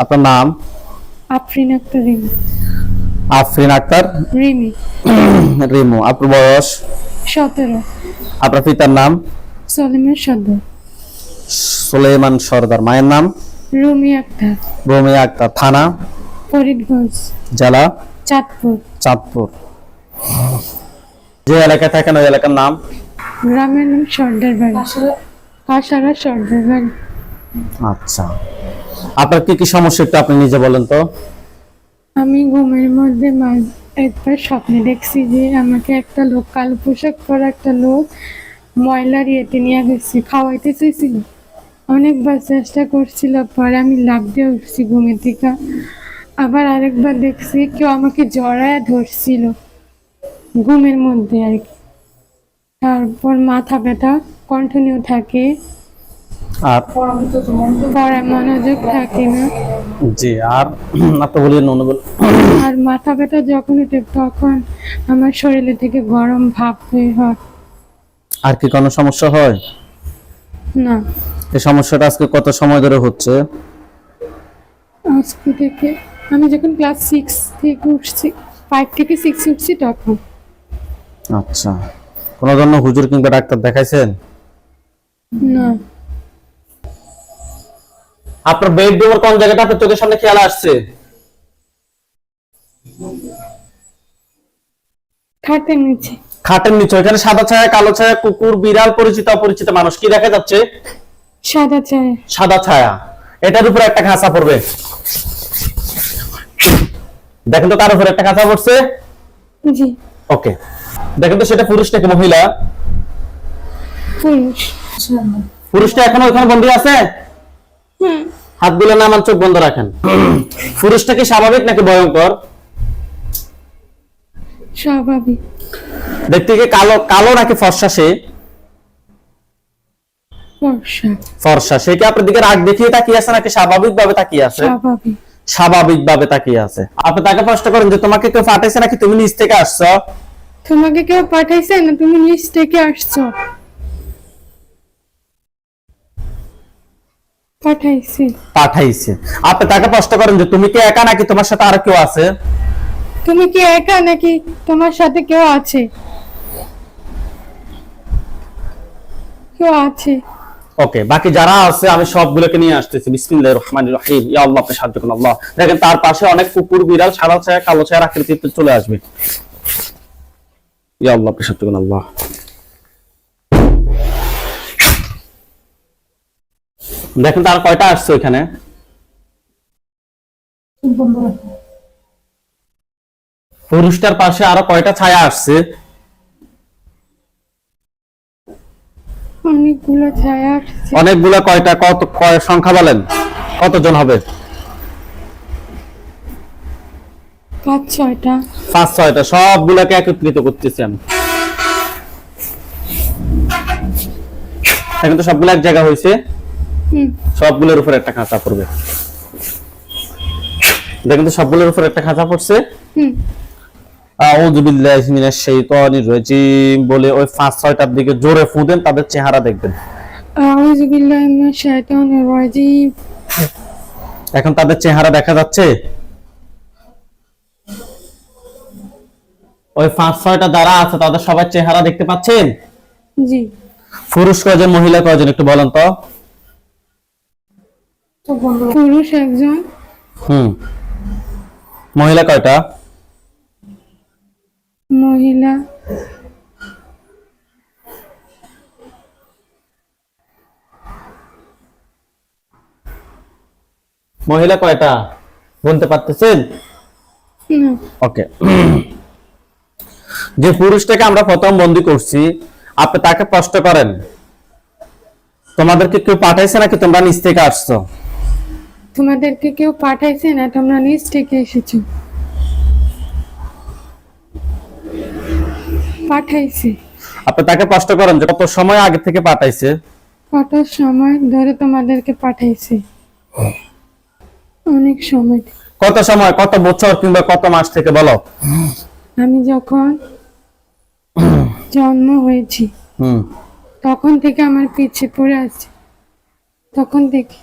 আপনার নাম? আফরিন আক্তার রিমি। আফরিন আক্তার রিমি। রিমু। আপনার বয়স? 17। আপনার পিতার নাম? সলিমান সর্দার। সুলেমান সর্দার। মায়ের নাম? রুমি আক্তার। রুমি আক্তার। থানা? ফরিদগঞ্জ। জেলা? চাঁদপুর। চাঁদপুর। যে এলাকায় থাকেন ওই এলাকার নাম? গ্রামের নাম সর্দার বাড়ি। কাসারা সর্দার বাড়ি। আচ্ছা, আপনার কি কি সমস্যা একটু আপনি নিজে বলেন তো। আমি ঘুমের মধ্যে একবার স্বপ্নে দেখছি যে আমাকে একটা লোক, কালো পোশাক পরা একটা লোক ময়লার ইয়েতে নিয়ে গেছে, খাওয়াইতে চেয়েছিল। অনেকবার চেষ্টা করছিল, পরে আমি লাফ দিয়ে উঠছি ঘুমের থেকে। আবার আরেকবার দেখছি কেউ আমাকে জড়ায় ধরছিল ঘুমের মধ্যে আর কি। তারপর মাথা ব্যথা কন্টিনিউ থাকে, আর পড়ায় মনোযোগ থাকে না। জি, আর আপনি বলেন অন্য বলেন। আর মাথা ব্যথা যখন উঠে তখন আমার শরীরে থেকে গরম ভাব বের হয়। আর কি কোনো সমস্যা হয়? না, এই সমস্যাটা আজকে কত সময় ধরে হচ্ছে? আজকে থেকে আমি যখন ক্লাস 6 থেকে উঠছি, 5 থেকে 6 উঠছি তখন। আচ্ছা, কোনো জন্য হুজুর কিংবা ডাক্তার দেখাইছেন? না। আপনার বেডরুমের কোন জায়গাটা আপনার চোখের সামনে খেয়াল আসছে? খাটের নিচে। খাটের নিচে। ওখানে সাদা ছায়া, কালো ছায়া, কুকুর, বিড়াল, পরিচিত অপরিচিত মানুষ, কি দেখা যাচ্ছে? সাদা ছায়া। সাদা ছায়া। এটার উপরে একটা খাঁচা পড়বে। দেখেন তো কার উপরে একটা খাঁচা পড়ছে? জি। ওকে, দেখেন তো সেটা পুরুষ নাকি মহিলা? পুরুষ। পুরুষটা এখনো ওখানে বন্দী আছে? হাতগুলো নামান, চোখ বন্ধ রাখেন। পুরুষটা কি স্বাভাবিক নাকি ভয়ঙ্কর? স্বাভাবিক। দেখতে কি কালো কালো নাকি ফর্সা? সে ফর্সা। ফর্সা। সে কি আপনার দিকে রাগ দেখিয়ে তাকিয়ে আছে নাকি স্বাভাবিক ভাবে তাকিয়ে আছে? স্বাভাবিক। স্বাভাবিক ভাবে তাকিয়ে আছে। আপনি তাকে প্রশ্ন করেন যে তোমাকে কেউ পাঠাইছে নাকি তুমি নিজ থেকে আসছো? তোমাকে কেউ পাঠাইছে না, তুমি নিচ থেকে আসছো? পাঠাইছে। পাঠাইছে। আপনি তাকে প্রশ্ন করেন যে তুমি কি একা নাকি তোমার সাথে আর কেউ আছে? তুমি কি একা নাকি তোমার সাথে কেউ আছে? কেউ আছে। ওকে, বাকি যারা আছে আমি সবগুলোকে নিয়ে আসতেছি। বিসমিল্লাহির রহমানির রহিম। ইয়া আল্লাহ, আপনি সাহায্য করুন আল্লাহ। দেখেন তার পাশে অনেক কুকুর, বিড়াল, সাদা ছায়া, কালো ছায়া আকৃতিতে চলে আসবে। ইয়া আল্লাহ, আপনি সাহায্য করুন আল্লাহ। দেখেন তার কয়টা আসছে ওখানে? পুরুষটার পাশে আরো কয়টা ছায়া আসছে? অনেকগুলো ছায়া আসছে। অনেকগুলা। কয়টা? কত সংখ্যা বলেন, কতজন হবে? 5-6টা। 5-6টা। সবগুলাকে একত্রিত করতেছি আমি। এখন তো সবগুলো এক জায়গা হয়েছে। সবগুলোর উপর একটা খাঁচা পড়বে। দেখেন তো সবগুলোর উপর একটা খাঁচা পড়ছে। আউযু বিল্লাহি মিনাশ শাইতানির রাজিম বলে ওই 5-6টার দিকে জোরে ফু দেন, তাদের চেহারা দেখবেন। আউযু বিল্লাহি মিনাশ শাইতানির রাজিম। এখন তাদের চেহারা দেখা যাচ্ছে? ওই 5-6টা যারা আছে তাদের সবার চেহারা দেখতে পাচ্ছেন? জি। পুরুষ কয়জন, মহিলা কয়জন একটু বলেন তো। পুরুষ একজন। মহিলা কয়টা? মহিলা মহিলা কয়টা বলতে পারতেছেন? না। ওকে। যে পুরুষটাকে আমরা প্রথম বন্দি করছি, আপনি তাকে প্রশ্ন করেন তোমাদেরকে কেউ পাঠাইছে নাকি তোমরা নিজ থেকে আসছো? তোমাদেরকে কেউ পাঠাইছে না, তোমরা নিজ থেকে এসেছো? পাঠাইছে। আপনি তাকে প্রশ্ন করেন যে কত সময় আগে থেকে পাঠাইছে? কত সময় ধরে তোমাদেরকে পাঠাইছে? অনেক সময়। কত সময়, কত বছর কিংবা কত মাস থেকে বলো। আমি যখন জন্ম হয়েছি তখন থেকে আমার পিছে পড়ে আছে, তখন থেকে।